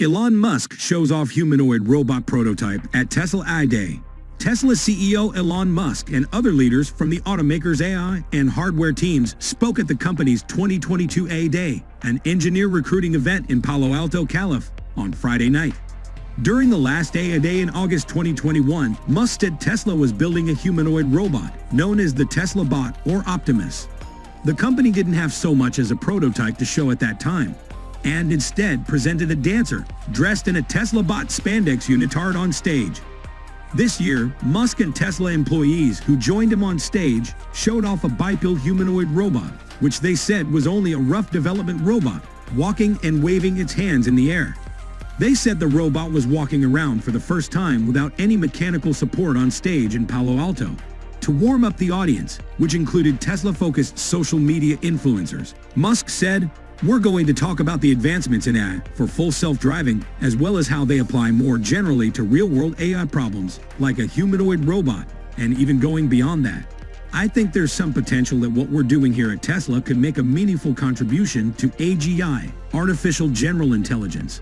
Elon Musk shows off humanoid robot prototype at Tesla AI Day. Tesla CEO Elon Musk and other leaders from the automaker's AI and hardware teams spoke at the company's 2022 AI Day, an engineer recruiting event in Palo Alto, California, on Friday night. During the last AI Day in August 2021, Musk said Tesla was building a humanoid robot known as the Tesla Bot or Optimus. The company didn't have so much as a prototype to show at that time, and instead presented a dancer dressed in a Tesla Bot spandex unitard on stage. This year, Musk and Tesla employees who joined him on stage showed off a bipedal humanoid robot, which they said was only a rough development robot, walking and waving its hands in the air. They said the robot was walking around for the first time without any mechanical support on stage in Palo Alto. To warm up the audience, which included Tesla-focused social media influencers, Musk said, "We're going to talk about the advancements in AI for full self-driving, as well as how they apply more generally to real-world AI problems like a humanoid robot, and even going beyond that. I think there's some potential that what we're doing here at Tesla could make a meaningful contribution to AGI, artificial general intelligence."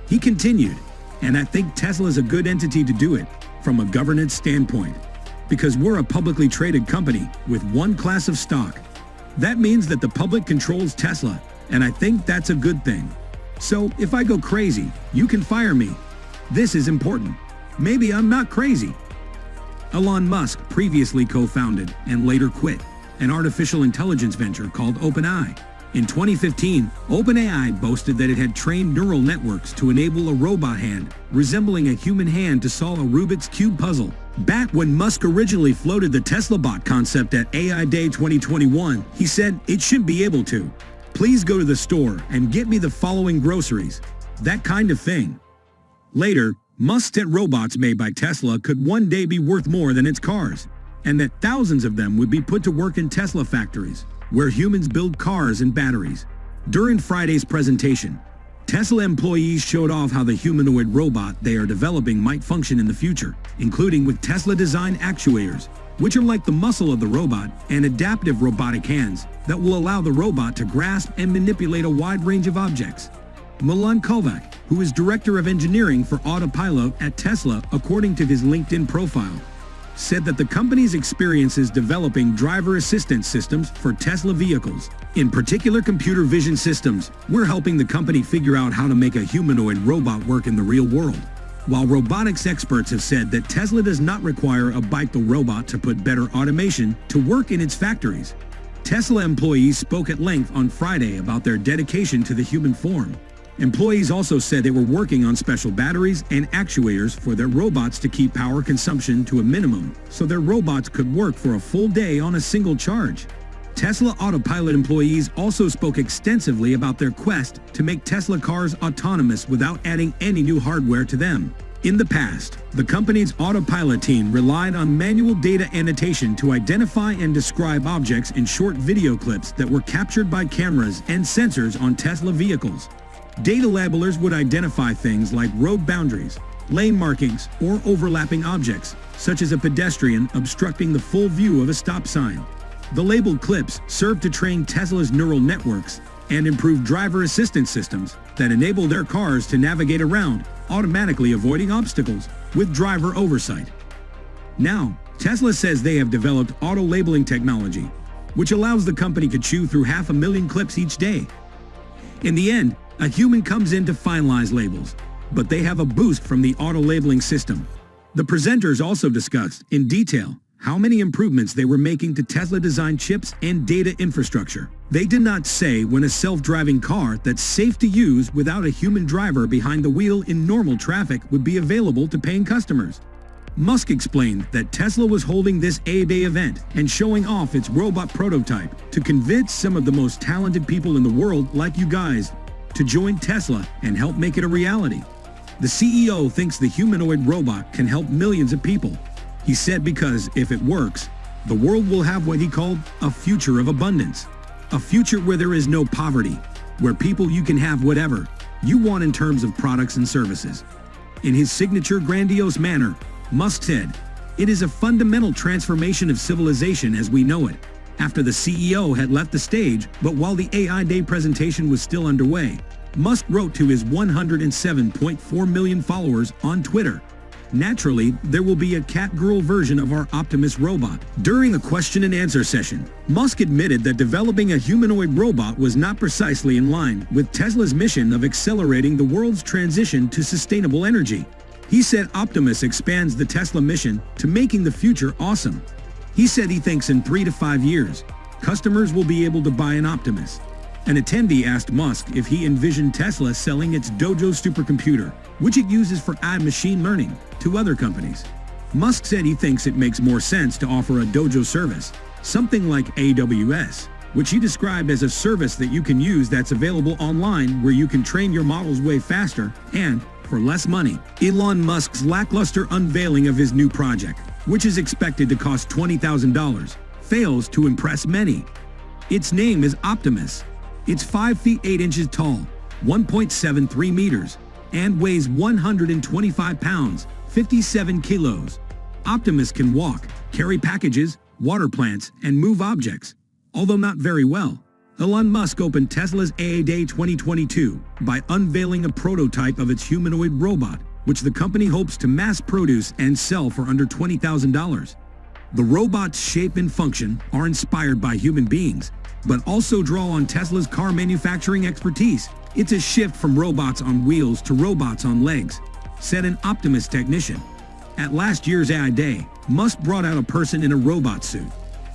He continued, "And I think Tesla is a good entity to do it from a governance standpoint, because we're a publicly traded company with one class of stock. That means that the public controls Tesla, and I think that's a good thing. So if I go crazy, you can fire me. This is important. Maybe I'm not crazy." Elon Musk previously co-founded and later quit an artificial intelligence venture called OpenAI. In 2015, OpenAI boasted that it had trained neural networks to enable a robot hand resembling a human hand to solve a Rubik's Cube puzzle. Back when Musk originally floated the Tesla Bot concept at AI Day 2021, he said, "It should be able to. Please go to the store and get me the following groceries." That kind of thing. Later, Musk said robots made by Tesla could one day be worth more than its cars, and that thousands of them would be put to work in Tesla factories, where humans build cars and batteries. During Friday's presentation, Tesla employees showed off how the humanoid robot they are developing might function in the future, including with Tesla-designed actuators, which are like the muscle of the robot, and adaptive robotic hands that will allow the robot to grasp and manipulate a wide range of objects. Milan Kovac, who is Director of Engineering for Autopilot at Tesla according to his LinkedIn profile, said that the company's experiences developing driver assistance systems for Tesla vehicles, in particular computer vision systems, we're helping the company figure out how to make a humanoid robot work in the real world. While robotics experts have said that Tesla does not require a bipedal robot to put better automation to work in its factories, Tesla employees spoke at length on Friday about their dedication to the human form. Employees also said they were working on special batteries and actuators for their robots to keep power consumption to a minimum, so their robots could work for a full day on a single charge. Tesla Autopilot employees also spoke extensively about their quest to make Tesla cars autonomous without adding any new hardware to them. In the past, the company's Autopilot team relied on manual data annotation to identify and describe objects in short video clips that were captured by cameras and sensors on Tesla vehicles. Data labelers would identify things like road boundaries, lane markings, or overlapping objects, such as a pedestrian obstructing the full view of a stop sign. The labeled clips served to train Tesla's neural networks and improve driver assistance systems that enable their cars to navigate around, automatically avoiding obstacles with driver oversight. Now, Tesla says they have developed auto-labeling technology, which allows the company to chew through 500,000 clips each day. In the end, a human comes in to finalize labels, but they have a boost from the auto-labeling system. The presenters also discussed, in detail, how many improvements they were making to Tesla-designed chips and data infrastructure. They did not say when a self-driving car that's safe to use without a human driver behind the wheel in normal traffic would be available to paying customers. Musk explained that Tesla was holding this AI Day event and showing off its robot prototype to convince some of the most talented people in the world like you guys to join Tesla and help make it a reality. The CEO thinks the humanoid robot can help millions of people. He said because if it works, the world will have what he called a future of abundance. A future where there is no poverty, where you can have whatever you want in terms of products and services. In his signature grandiose manner, Musk said, "It is a fundamental transformation of civilization as we know it." After the CEO had left the stage, but while the AI Day presentation was still underway, Musk wrote to his 107.4 million followers on Twitter. Naturally, there will be a cat-girl version of our Optimus robot. During a question and answer session, Musk admitted that developing a humanoid robot was not precisely in line with Tesla's mission of accelerating the world's transition to sustainable energy. He said Optimus expands the Tesla mission to making the future awesome. He said he thinks in 3 to 5 years, customers will be able to buy an Optimus. An attendee asked Musk if he envisioned Tesla selling its Dojo supercomputer, which it uses for AI machine learning, to other companies. Musk said he thinks it makes more sense to offer a Dojo service, something like AWS, which he described as a service that you can use that's available online where you can train your models way faster and for less money. Elon Musk's lackluster unveiling of his new project, which is expected to cost $20,000, fails to impress many. Its name is Optimus. It's 5 feet 8 inches tall, 1.73 meters, and weighs 125 pounds, 57 kilos. Optimus can walk, carry packages, water plants, and move objects, although not very well. Elon Musk opened Tesla's AA Day 2022 by unveiling a prototype of its humanoid robot, which the company hopes to mass produce and sell for under $20,000. The robot's shape and function are inspired by human beings, but also draw on Tesla's car manufacturing expertise. It's a shift from robots on wheels to robots on legs, said an Optimus technician. At last year's AI Day, Musk brought out a person in a robot suit.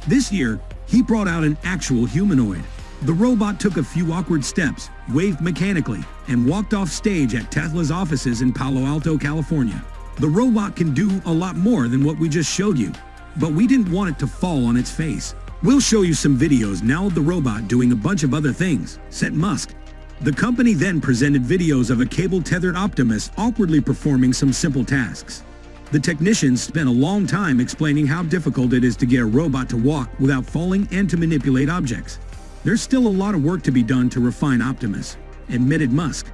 This year, he brought out an actual humanoid. The robot took a few awkward steps, waved mechanically, and walked off stage at Tesla's offices in Palo Alto, California. The robot can do a lot more than what we just showed you, but we didn't want it to fall on its face. We'll show you some videos now of the robot doing a bunch of other things, said Musk. The company then presented videos of a cable-tethered Optimus awkwardly performing some simple tasks. The technicians spent a long time explaining how difficult it is to get a robot to walk without falling and to manipulate objects. There's still a lot of work to be done to refine Optimus, admitted Musk.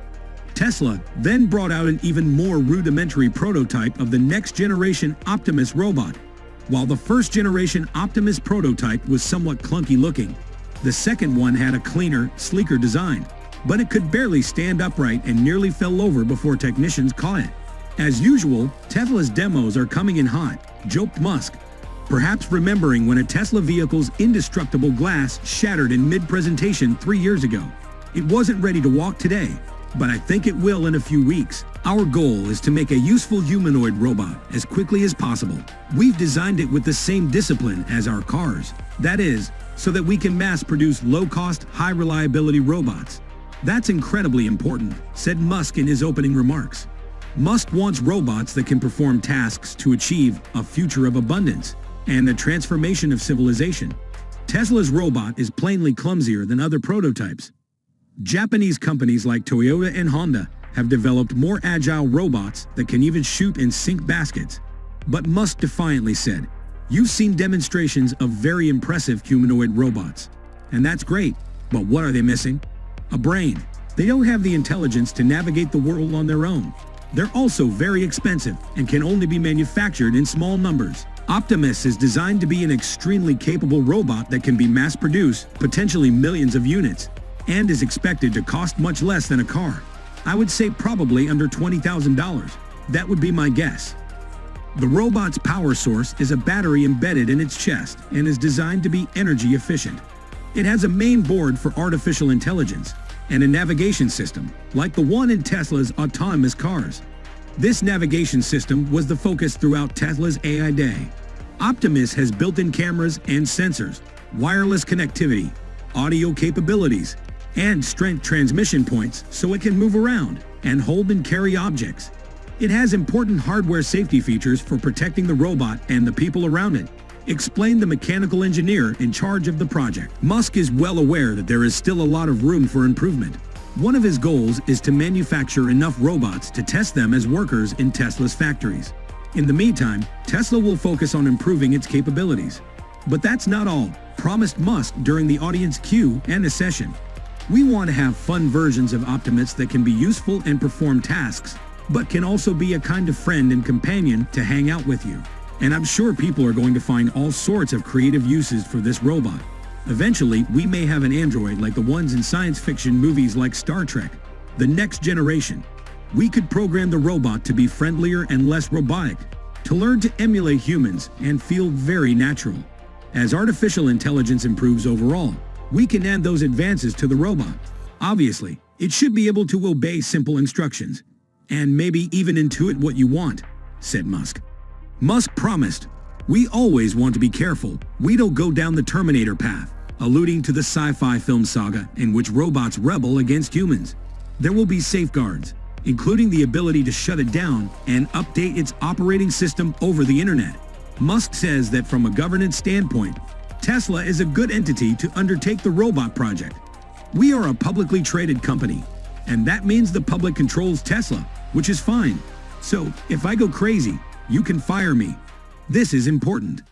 Tesla then brought out an even more rudimentary prototype of the next-generation Optimus robot. While the first-generation Optimus prototype was somewhat clunky looking, the second one had a cleaner, sleeker design, but it could barely stand upright and nearly fell over before technicians caught it. As usual, Tesla's demos are coming in hot, joked Musk, perhaps remembering when a Tesla vehicle's indestructible glass shattered in mid-presentation 3 years ago. It wasn't ready to walk today, but I think it will in a few weeks. Our goal is to make a useful humanoid robot as quickly as possible. We've designed it with the same discipline as our cars. That is, so that we can mass-produce low-cost, high-reliability robots. That's incredibly important, said Musk in his opening remarks. Musk wants robots that can perform tasks to achieve a future of abundance and the transformation of civilization. Tesla's robot is plainly clumsier than other prototypes. Japanese companies like Toyota and Honda have developed more agile robots that can even shoot and sink baskets. But Musk defiantly said, "You've seen demonstrations of very impressive humanoid robots. And that's great, but what are they missing? A brain. They don't have the intelligence to navigate the world on their own. They're also very expensive and can only be manufactured in small numbers." Optimus is designed to be an extremely capable robot that can be mass-produced, potentially millions of units, and is expected to cost much less than a car. I would say probably under $20,000. That would be my guess. The robot's power source is a battery embedded in its chest and is designed to be energy efficient. It has a main board for artificial intelligence and a navigation system, like the one in Tesla's autonomous cars. This navigation system was the focus throughout Tesla's AI Day. Optimus has built-in cameras and sensors, wireless connectivity, audio capabilities, and strength transmission points so it can move around and hold and carry objects. It has important hardware safety features for protecting the robot and the people around it, explained the mechanical engineer in charge of the project. Musk is well aware that there is still a lot of room for improvement. One of his goals is to manufacture enough robots to test them as workers in Tesla's factories. In the meantime, Tesla will focus on improving its capabilities. But that's not all, promised Musk during the audience Q&A session. We want to have fun versions of Optimus that can be useful and perform tasks, but can also be a kind of friend and companion to hang out with you. And I'm sure people are going to find all sorts of creative uses for this robot. Eventually, we may have an android like the ones in science fiction movies like Star Trek. the next generation. We could program the robot to be friendlier and less robotic, to learn to emulate humans and feel very natural. As artificial intelligence improves overall, we can add those advances to the robot. Obviously, it should be able to obey simple instructions, and maybe even intuit what you want, said Musk. Musk promised, "We always want to be careful we don't go down the Terminator path," alluding to the sci-fi film saga in which robots rebel against humans. There will be safeguards, including the ability to shut it down and update its operating system over the internet. Musk says that from a governance standpoint, Tesla is a good entity to undertake the robot project. "We are a publicly traded company, and that means the public controls Tesla, which is fine. So if I go crazy, you can fire me. This is important."